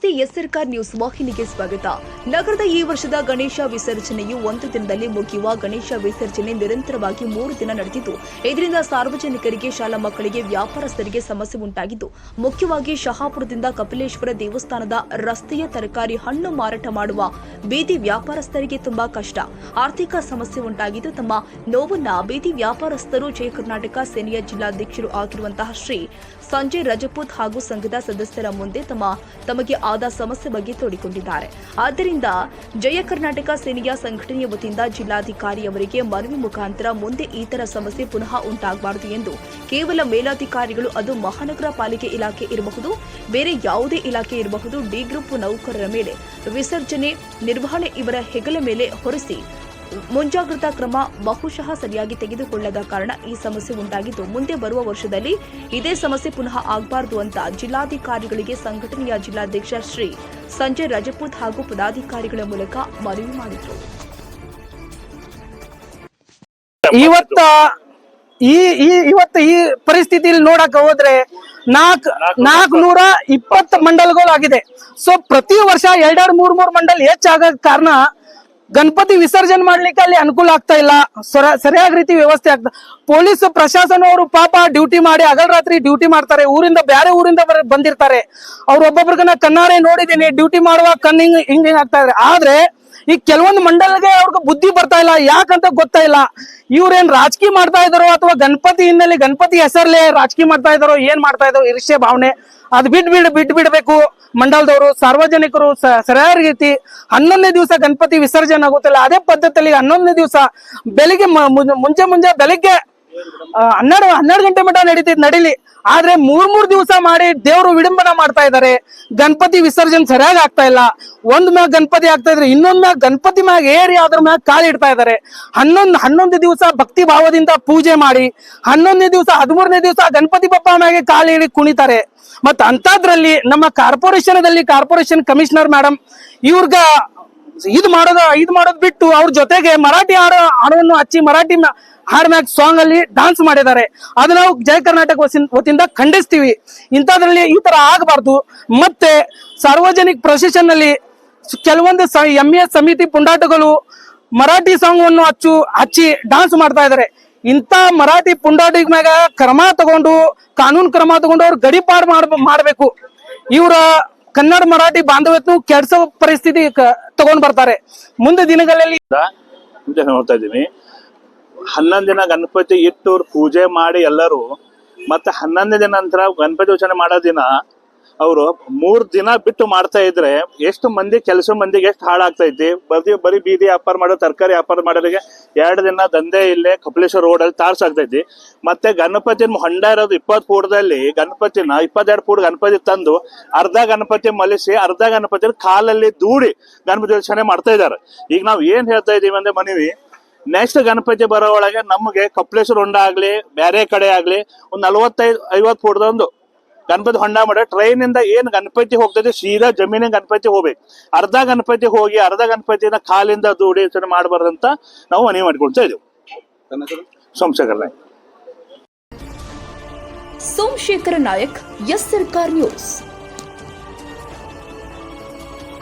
ನಮಸ್ತೆ, ಎಸ್ಆರ್ಕಾರ್ ನ್ಯೂಸ್ ವಾಹಿನಿಗೆ ಸ್ವಾಗತ. ನಗರದ ಈ ವರ್ಷದ ಗಣೇಶ ವಿಸರ್ಜನೆಯು ಒಂದು ದಿನದಲ್ಲಿ ಮುಗಿಯುವ ಗಣೇಶ ವಿಸರ್ಜನೆ ನಿರಂತರವಾಗಿ 3 ದಿನ ನಡೆದಿದ್ದು, ಇದರಿಂದ ಸಾರ್ವಜನಿಕರಿಗೆ, ಶಾಲಾ ಮಕ್ಕಳಿಗೆ, ವ್ಯಾಪಾರಸ್ಥರಿಗೆ ಸಮಸ್ಯೆ ಉಂಟಾಗಿದ್ದು, ಮುಖ್ಯವಾಗಿ ಶಹಾಪುರದಿಂದ ಕಪಿಲೇಶ್ವರ ದೇವಸ್ಥಾನದ ರಸ್ತೆಯ ತರಕಾರಿ ಹಣ್ಣು ಮಾರಾಟ ಮಾಡುವ ಬೀದಿ ವ್ಯಾಪಾರಸ್ಥರಿಗೆ ತುಂಬಾ ಕಷ್ಟ, ಆರ್ಥಿಕ ಸಮಸ್ಯೆ ಉಂಟಾಗಿದ್ದು, ತಮ್ಮ ನೋವನ್ನ ಬೀದಿ ವ್ಯಾಪಾರಸ್ಥರು ಜಯ ಕರ್ನಾಟಕ ಸೇನೆಯ ಜಿಲ್ಲಾಧ್ಯಕ್ಷರು ಆಗಿರುವಂತಹ ಶ್ರೀ ಸಂಜಯ್ ರಜಪೂತ್ ಹಾಗೂ ಸಂಘದ ಸದಸ್ಯರ ಮುಂದೆ ತಮಗೆ ಆದ ಸಮಸ್ಯೆ ಬಗ್ಗೆ ತೋಡಿಕೊಂಡಿದ್ದಾರೆ. ಆದ್ದರಿಂದ ಜಯ ಕರ್ನಾಟಕ ಸೇನೆಯ ಸಂಘಟನೆಯ ವತಿಯಿಂದ ಜಿಲ್ಲಾಧಿಕಾರಿಯವರಿಗೆ ಮನವಿ ಮುಖಾಂತರ ಮುಂದೆ ಈ ತರ ಸಮಸ್ಯೆ ಪುನಃ ಉಂಟಾಗಬಾರದು ಎಂದು ಕೇವಲ ಮೇಲಾಧಿಕಾರಿಗಳು, ಅದು ಮಹಾನಗರ ಪಾಲಿಕೆ ಇಲಾಖೆ ಇರಬಹುದು, ಬೇರೆ ಯಾವುದೇ ಇಲಾಖೆ ಇರಬಹುದು, ಡಿ ಗ್ರೂಪ್ ನೌಕರರ ಮೇಲೆ ವಿಸರ್ಜನೆ ನಿರ್ವಹಣೆ ಇವರ ಹೆಗಲ ಮೇಲೆ ಹೊರಿಸಿ ಮುಂಜಾಗ್ರತಾ ಕ್ರಮ ಬಹುಶಃ ಸರಿಯಾಗಿ ತೆಗೆದುಕೊಳ್ಳದ ಕಾರಣ ಈ ಸಮಸ್ಯೆ ಉಂಟಾಗಿದ್ದು, ಮುಂದೆ ಬರುವ ವರ್ಷದಲ್ಲಿ ಇದೇ ಸಮಸ್ಯೆ ಪುನಃ ಆಗಬಾರದು ಅಂತ ಜಿಲ್ಲಾಧಿಕಾರಿಗಳಿಗೆ ಸಂಘಟನೆಯ ಜಿಲ್ಲಾಧ್ಯಕ್ಷ ಶ್ರೀ ಸಂಜಯ್ ರಜಪೂತ್ ಹಾಗೂ ಪದಾಧಿಕಾರಿಗಳ ಮೂಲಕ ಮನವಿ ಮಾಡಿದರು. ಇವತ್ತು ಈ ಪರಿಸ್ಥಿತಿಯಲ್ಲಿ ನೋಡಕ್ ಹೋದ್ರೆ 420 ಮಂಡಲಗಳಾಗಿದೆ. ಸೊ ಪ್ರತಿ ವರ್ಷ 2-3 ಮಂಡಲ್ ಹೆಚ್ಚಾಗ ಕಾರಣ ಗಣಪತಿ ವಿಸರ್ಜನೆ ಮಾಡ್ಲಿಕ್ಕೆ ಅಲ್ಲಿ ಅನುಕೂಲ ಆಗ್ತಾ ಇಲ್ಲ, ಸರಿಯಾಗಿ ರೀತಿ ವ್ಯವಸ್ಥೆ ಆಗ್ತಾ. ಪೊಲೀಸ್ ಪ್ರಶಾಸನ ಅವರು ಪಾಪ ಡ್ಯೂಟಿ ಮಾಡಿ ಹಗಲ್ ರಾತ್ರಿ ಡ್ಯೂಟಿ ಮಾಡ್ತಾರೆ, ಬೇರೆ ಊರಿಂದ ಬಂದಿರ್ತಾರೆ. ಅವ್ರು ಒಬ್ಬೊಬ್ರಿಗನ್ನ ಕಣ್ಣಾರೆ ನೋಡಿದೀನಿ, ಡ್ಯೂಟಿ ಮಾಡುವ ಹಿಂಗ್ ಆಗ್ತಾ ಇದ್ರೆ. ಆದ್ರೆ ಈ ಕೆಲವೊಂದು ಮಂಡಲ್ಗೆ ಅವ್ರಿಗೆ ಬುದ್ಧಿ ಬರ್ತಾ ಇಲ್ಲ, ಯಾಕಂತ ಗೊತ್ತಾ ಇಲ್ಲ. ಇವ್ರೇನ್ ರಾಜಕೀಯ ಮಾಡ್ತಾ ಇದಾರೋ ಅಥವಾ ಗಣಪತಿ ಹಿನ್ನೆಲೆ ಗಣಪತಿ ಹೆಸರಲ್ಲೇ ರಾಜಕೀಯ ಮಾಡ್ತಾ ಇದಾರೋ, ಏನ್ ಮಾಡ್ತಾ ಇದಾರೋ ಈರ್ಷ್ಯೆ ಭಾವನೆ, ಅದು ಬಿಡ್ಬಿಡ್ಬೇಕು. ಮಂಡಲದವರು, ಸಾರ್ವಜನಿಕರು ಸರಿಯಾದ ರೀತಿ 11ನೇ ದಿವಸ ಗಣಪತಿ ವಿಸರ್ಜನೆ ಆಗುತ್ತಿಲ್ಲ, ಅದೇ ಪದ್ಧತಿಯಲ್ಲಿ 11ನೇ ದಿವಸ ಬೆಳಿಗ್ಗೆ ಮುಂಚೆ ಬೆಳಿಗ್ಗೆ 12 ಗಂಟೆ ಮಟ್ಟ ನಡೀಲಿ. ಆದ್ರೆ 3 ದಿವಸ ಮಾಡಿ ದೇವರು ವಿಡಂಬನ ಮಾಡ್ತಾ ಇದಾರೆ. ಗಣಪತಿ ವಿಸರ್ಜನೆ ಸರಿಯಾಗಿ ಆಗ್ತಾ ಇಲ್ಲ. ಒಂದ್ ಮ್ಯಾಗ ಗಣಪತಿ ಆಗ್ತಾ ಇದ್ರೆ ಇನ್ನೊಂದ್ ಮ್ಯಾಗ ಗಣಪತಿ ಮ್ಯಾಗ ಏರಿ ಅದ್ರ ಮ್ಯಾಗ ಕಾಲಿಡ್ತಾ ಇದಾರೆ. 11 ದಿವಸ ಭಕ್ತಿ ಭಾವದಿಂದ ಪೂಜೆ ಮಾಡಿ 11ನೇ ದಿವಸ 13ನೇ ದಿವಸ ಗಣಪತಿ ಬಪ್ಪ ಮ್ಯಾಗೆ ಕಾಲಿಡಿ ಕುಣಿತಾರೆ. ಮತ್ತ ಅಂತದ್ರಲ್ಲಿ ನಮ್ಮ ಕಾರ್ಪೊರೇಷನ್ ಕಮಿಷನರ್ ಮೇಡಮ್ ಇವ್ರಗ ಇದು ಮಾಡೋದು ಬಿಟ್ಟು ಅವ್ರ ಜೊತೆಗೆ ಮರಾಠಿ ಹಾಡನ್ನು ಹಚ್ಚಿ ಮರಾಠಿ ಹಾಡ್ ಮ್ಯಾಗ್ ಸಾಂಗ್ ಅಲ್ಲಿ ಡಾನ್ಸ್ ಮಾಡಿದ್ದಾರೆ. ಅದು ನಾವು ಜಯ ಕರ್ನಾಟಕ ವತಿಯಿಂದ ಖಂಡಿಸ್ತೀವಿ. ಇಂಥದ್ರಲ್ಲಿ ಈ ತರ ಆಗಬಾರ್ದು. ಮತ್ತೆ ಸಾರ್ವಜನಿಕ ಪ್ರೊಸೆಷನ್ ನಲ್ಲಿ ಕೆಲವೊಂದು MA ಸಮಿತಿ ಪುಂಡಾಟಗಳು ಮರಾಠಿ ಸಾಂಗ್ ಅನ್ನು ಹಚ್ಚಿ ಡಾನ್ಸ್ ಮಾಡ್ತಾ ಇದಾರೆ. ಇಂಥ ಮರಾಠಿ ಪುಂಡಾಟಿಗ ಮ್ಯಾಗ ಕಾನೂನು ಕ್ರಮ ತಗೊಂಡು ಅವ್ರು ಗಡಿಪಾರು ಮಾಡ್ಬೇಕು. ಇವರ ಕನ್ನಡ ಮರಾಠಿ ಬಾಂಧವ್ಯವನ್ನು ಕೆಡಿಸೋ ಪರಿಸ್ಥಿತಿ ತಗೊಂಡ್ ಬರ್ತಾರೆ ಮುಂದೆ ದಿನಗಳಲ್ಲಿ. ನೋಡ್ತಾ ಇದೀನಿ 11 ದಿನ ಗಣಪತಿ ಇಟ್ಟು ಪೂಜೆ ಮಾಡಿ ಎಲ್ಲರೂ, ಮತ್ತೆ 11ನೇ ದಿನ ನಂತರ ಗಣಪತಿ ವಿಸರ್ಜನೆ ಮಾಡೋ ದಿನ ಅವರು 3 ದಿನ ಬಿಟ್ಟು ಮಾಡ್ತಾ ಇದ್ರೆ ಎಷ್ಟು ಮಂದಿಗೆ ಎಷ್ಟು ಹಾಳಾಗ್ತೈತಿ. ಬರೀ ಬೀದಿ ವ್ಯಾಪಾರ ಮಾಡೋ, ತರಕಾರಿ ವ್ಯಾಪಾರ ಮಾಡೋರಿಗೆ 2 ದಿನ ದಂಧೆ ಇಲ್ಲೇ ಕಪಿಲೇಶ್ವರ ರೋಡ್ ಅಲ್ಲಿ ತಾರ್ಸಾಗ್ತೈತಿ. ಮತ್ತೆ ಗಣಪತಿ ಹೊಂಡ ಇರೋದು 20 ಫೂಟದಲ್ಲಿ ಗಣಪತಿನ 22 ಫೂಟ್ ಗಣಪತಿ ತಂದು ಅರ್ಧ ಗಣಪತಿ ಮಲಿಸಿ ಅರ್ಧ ಗಣಪತಿ ಕಾಲಲ್ಲಿ ದೂಡಿ ಗಣಪತಿ ವಿಸರ್ಜನೆ ಮಾಡ್ತಾ ಇದಾರೆ. ಈಗ ನಾವ್ ಏನ್ ಹೇಳ್ತಾ ಇದೀವಿ ಅಂದ್ರೆ ಮನವಿ, ನೆಕ್ಸ್ಟ್ ಗಣಪತಿ ಬರೋ ಒಳಗೆ ನಮಗೆ ಕಪಿಲೇಶ್ವರ ಹೊಂಡ ಆಗ್ಲಿ ಬೇರೆ ಕಡೆ ಆಗ್ಲಿ ಒಂದು 45-50 ಫೂಟ್ದ ಒಂದು ಗಣಪತಿ ಹೊಂಡ ಮಾಡಿ ಟ್ರೈನ್ ಇಂದ ಏನ್ ಗಣಪತಿ ಹೋಗ್ತದೆ ಸೀದಾ ಜಮೀನಿನ ಗಣಪತಿ ಹೋಗ್ಬೇಕು. ಅರ್ಧ ಗಣಪತಿ ಹೋಗಿ ಅರ್ಧ ಗಣಪತಿನ ಕಾಲಿಂದ ದೂಡಿ ಮಾಡಬಾರ್ದಂತ ನಾವು ಮನವಿ ಮಾಡ್ಕೊಳ್ತಾ ಇದೀವಿ. ಸೋಮಶೇಖರ ನಾಯಕ್, ಎಸ್ಆರ್ಕಾರ್ ನ್ಯೂಸ್.